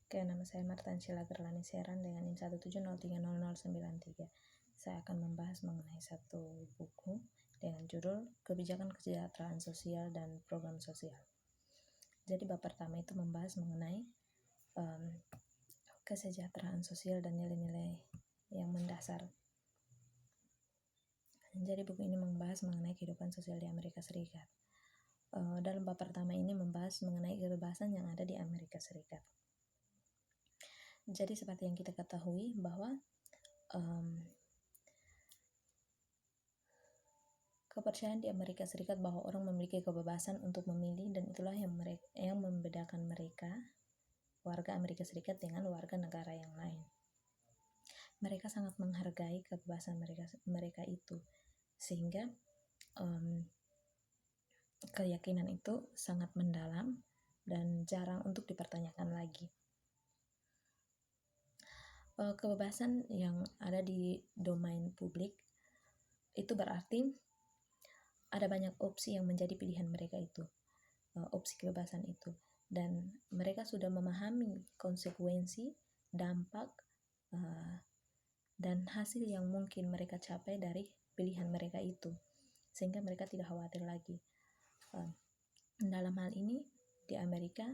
Oke, nama saya Martan Sheila Gerlani Seran dengan NIM 170300093. Saya akan membahas mengenai satu buku dengan judul Kebijakan Kesejahteraan Sosial dan Program Sosial. Jadi bab pertama itu membahas mengenai kesejahteraan sosial dan nilai-nilai yang mendasar. Jadi buku ini membahas mengenai kehidupan sosial di Amerika Serikat. Dalam bab pertama ini membahas mengenai kebebasan yang ada di Amerika Serikat. Jadi seperti yang kita ketahui bahwa kepercayaan di Amerika Serikat bahwa orang memiliki kebebasan untuk memilih, dan itulah yang membedakan mereka, warga Amerika Serikat, dengan warga negara yang lain. Mereka sangat menghargai kebebasan mereka itu, sehingga keyakinan itu sangat mendalam dan jarang untuk dipertanyakan lagi. Kebebasan yang ada di domain publik itu berarti ada banyak opsi yang menjadi pilihan mereka itu, opsi kebebasan itu, dan mereka sudah memahami konsekuensi, dampak, dan hasil yang mungkin mereka capai dari pilihan mereka itu, sehingga mereka tidak khawatir lagi. Dalam hal ini di Amerika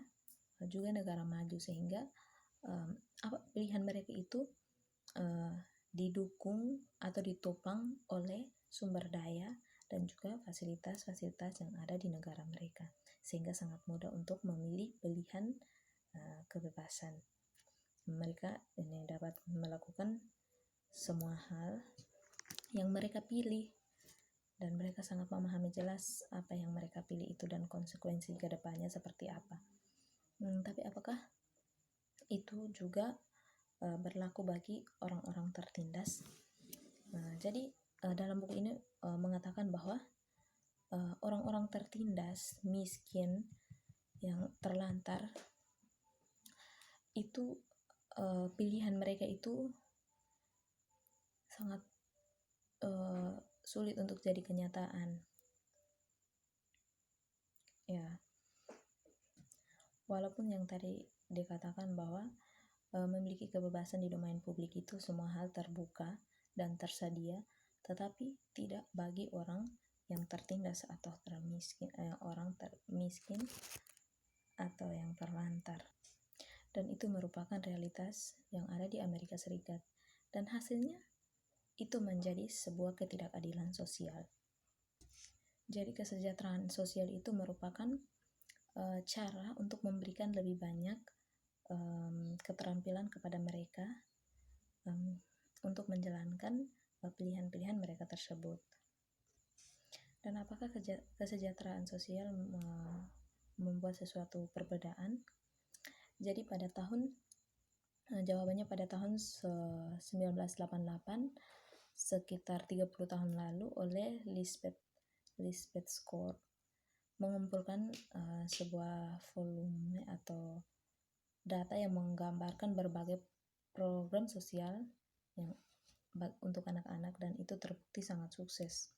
juga negara maju, sehingga pilihan mereka itu didukung atau ditopang oleh sumber daya dan juga fasilitas-fasilitas yang ada di negara mereka, sehingga sangat mudah untuk memilih pilihan kebebasan. Mereka ini dapat melakukan semua hal yang mereka pilih, dan mereka sangat memahami jelas apa yang mereka pilih itu dan konsekuensi ke depannya seperti apa. Tapi apakah itu juga berlaku bagi orang-orang tertindas? Jadi dalam buku ini mengatakan bahwa orang-orang tertindas, miskin, yang terlantar itu pilihan mereka itu sangat sulit untuk jadi kenyataan. Ya, walaupun yang tadi dikatakan bahwa memiliki kebebasan di domain publik itu semua hal terbuka dan tersedia, tetapi tidak bagi orang yang tertindas atau orang miskin atau yang terlantar. Dan itu merupakan realitas yang ada di Amerika Serikat, dan hasilnya itu menjadi sebuah ketidakadilan sosial. Jadi kesejahteraan sosial itu merupakan cara untuk memberikan lebih banyak keterampilan kepada mereka untuk menjalankan pilihan-pilihan mereka tersebut. Dan apakah kesejahteraan sosial membuat sesuatu perbedaan? Jadi jawabannya pada tahun 1988, sekitar 30 tahun lalu, oleh Lisbeth Scott mengumpulkan sebuah volume atau data yang menggambarkan berbagai program sosial yang untuk anak-anak, dan itu terbukti sangat sukses.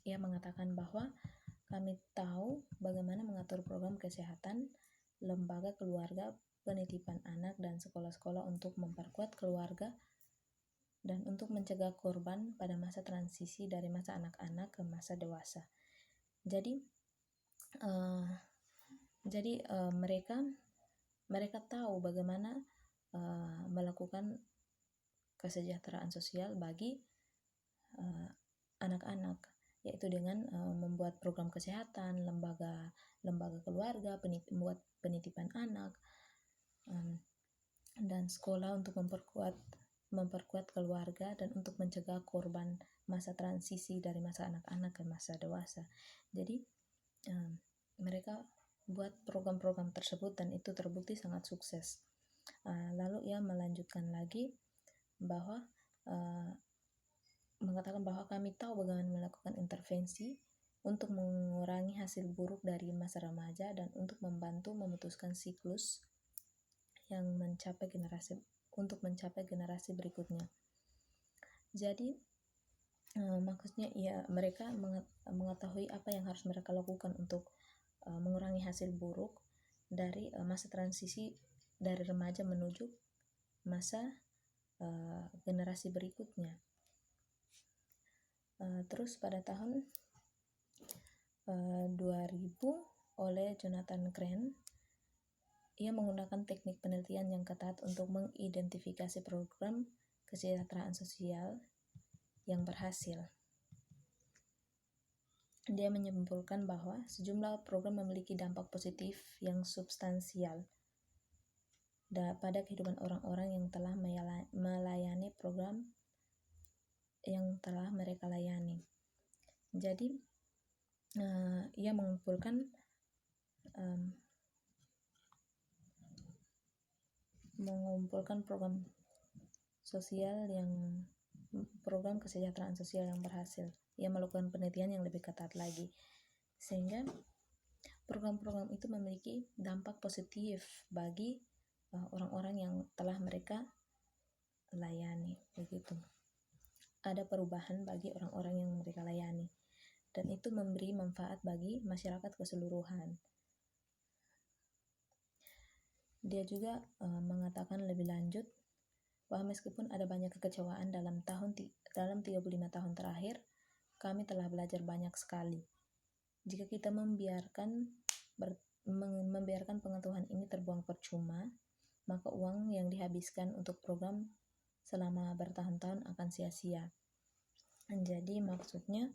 Ia mengatakan bahwa kami tahu bagaimana mengatur program kesehatan, lembaga keluarga, penitipan anak, dan sekolah-sekolah untuk memperkuat keluarga dan untuk mencegah korban pada masa transisi dari masa anak-anak ke masa dewasa. Jadi mereka tahu bagaimana melakukan kesejahteraan sosial bagi anak-anak, yaitu dengan membuat program kesehatan, lembaga keluarga, membuat penitipan anak, dan sekolah untuk memperkuat keluarga dan untuk mencegah korban masa transisi dari masa anak-anak ke masa dewasa. Jadi mereka buat program-program tersebut dan itu terbukti sangat sukses. Lalu ia melanjutkan lagi bahwa mengatakan bahwa kami tahu bagaimana melakukan intervensi untuk mengurangi hasil buruk dari masa remaja dan untuk membantu memutuskan siklus yang mencapai generasi berikutnya. Jadi maksudnya mereka mengetahui apa yang harus mereka lakukan untuk mengurangi hasil buruk dari masa transisi dari remaja menuju masa generasi berikutnya. Terus pada tahun 2000 oleh Jonathan Crane, ia menggunakan teknik penelitian yang ketat untuk mengidentifikasi program kesejahteraan sosial yang berhasil. Dia menyimpulkan bahwa sejumlah program memiliki dampak positif yang substansial pada kehidupan orang-orang yang telah melayani program yang telah mereka layani. Jadi, ia mengumpulkan program sosial program kesejahteraan sosial yang berhasil. Ia melakukan penelitian yang lebih ketat lagi, sehingga program-program itu memiliki dampak positif bagi orang-orang yang telah mereka layani. Begitu. Ada perubahan bagi orang-orang yang mereka layani, dan itu memberi manfaat bagi masyarakat keseluruhan. Dia juga mengatakan lebih lanjut bahwa meskipun ada banyak kekecewaan dalam 35 tahun terakhir, kami telah belajar banyak sekali. Jika kita membiarkan pengetahuan ini terbuang percuma, maka uang yang dihabiskan untuk program selama bertahun-tahun akan sia-sia. Jadi maksudnya,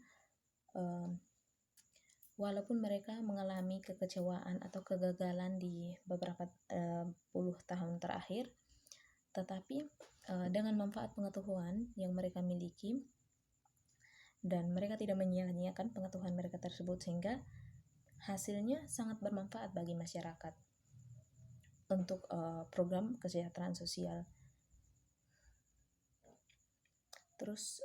walaupun mereka mengalami kekecewaan atau kegagalan di beberapa puluh tahun terakhir, tetapi dengan manfaat pengetahuan yang mereka miliki, dan mereka tidak menyia-nyiakan pengetahuan mereka tersebut, sehingga hasilnya sangat bermanfaat bagi masyarakat untuk program kesejahteraan sosial. Terus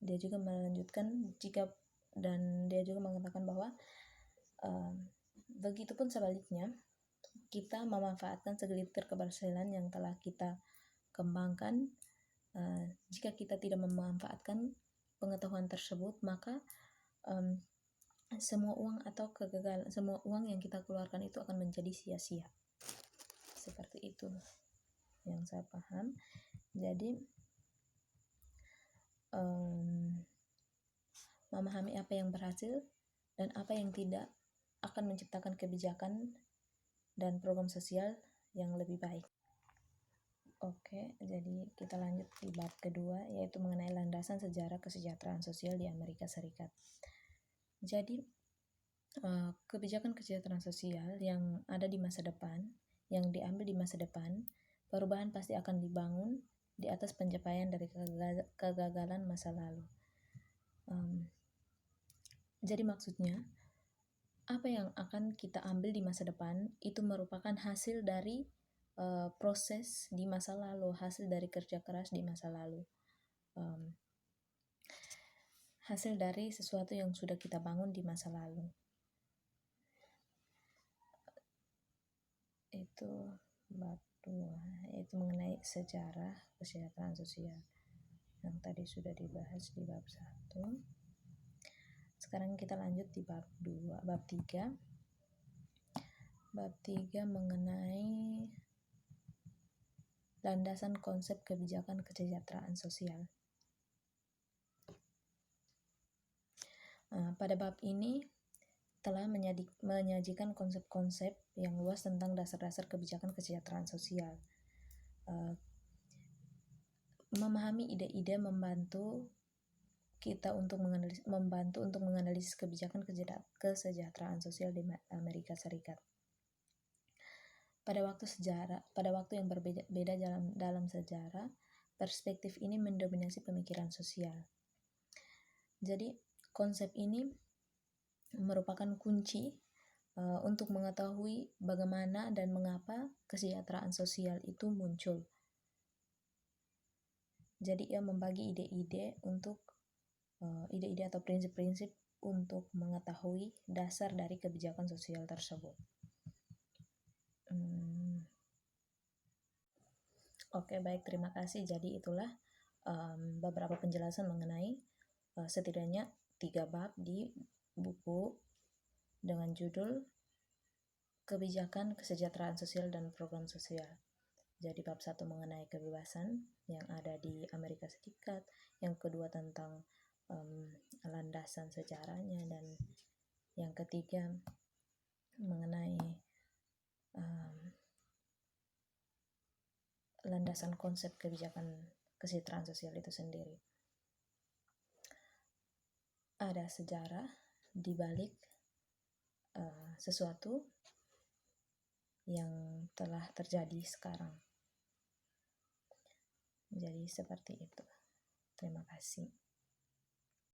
dia juga melanjutkan dan dia juga mengatakan bahwa begitupun sebaliknya, kita memanfaatkan segelintir keberhasilan yang telah kita kembangkan. Jika kita tidak memanfaatkan pengetahuan tersebut, maka semua uang yang kita keluarkan itu akan menjadi sia-sia. Seperti itu yang saya paham. Jadi memahami apa yang berhasil dan apa yang tidak akan menciptakan kebijakan dan program sosial yang lebih baik. Oke, jadi kita lanjut di bab kedua, yaitu mengenai landasan sejarah kesejahteraan sosial di Amerika Serikat. Jadi, kebijakan kesejahteraan sosial yang ada di masa depan, yang diambil di masa depan, perubahan pasti akan dibangun di atas pencapaian dari kegagalan masa lalu. Jadi maksudnya, apa yang akan kita ambil di masa depan itu merupakan hasil dari proses di masa lalu, hasil dari kerja keras di masa lalu, hasil dari sesuatu yang sudah kita bangun di masa lalu. Itu bab 2, yaitu mengenai sejarah kesejahteraan sosial yang tadi sudah dibahas di bab 1. Sekarang kita lanjut di bab 3. Bab 3 mengenai landasan konsep kebijakan kesejahteraan sosial. Pada bab ini telah menyajikan konsep-konsep yang luas tentang dasar-dasar kebijakan kesejahteraan sosial. Memahami ide-ide membantu kita untuk menganalisis kebijakan kesejahteraan sosial di Amerika Serikat. Pada waktu yang berbeda dalam sejarah, perspektif ini mendominasi pemikiran sosial. Jadi, konsep ini merupakan kunci untuk mengetahui bagaimana dan mengapa kesejahteraan sosial itu muncul. Jadi, ia membagi ide-ide atau prinsip-prinsip untuk mengetahui dasar dari kebijakan sosial tersebut. Oke, baik, terima kasih. Jadi itulah beberapa penjelasan mengenai setidaknya 3 bab di buku dengan judul kebijakan kesejahteraan sosial dan program sosial. Jadi bab 1 mengenai kebebasan yang ada di Amerika Serikat, yang kedua tentang landasan sejarahnya, dan yang ketiga mengenai landasan konsep kebijakan kesejahteraan sosial itu sendiri. Ada sejarah di balik sesuatu yang telah terjadi sekarang. Jadi seperti itu. Terima kasih.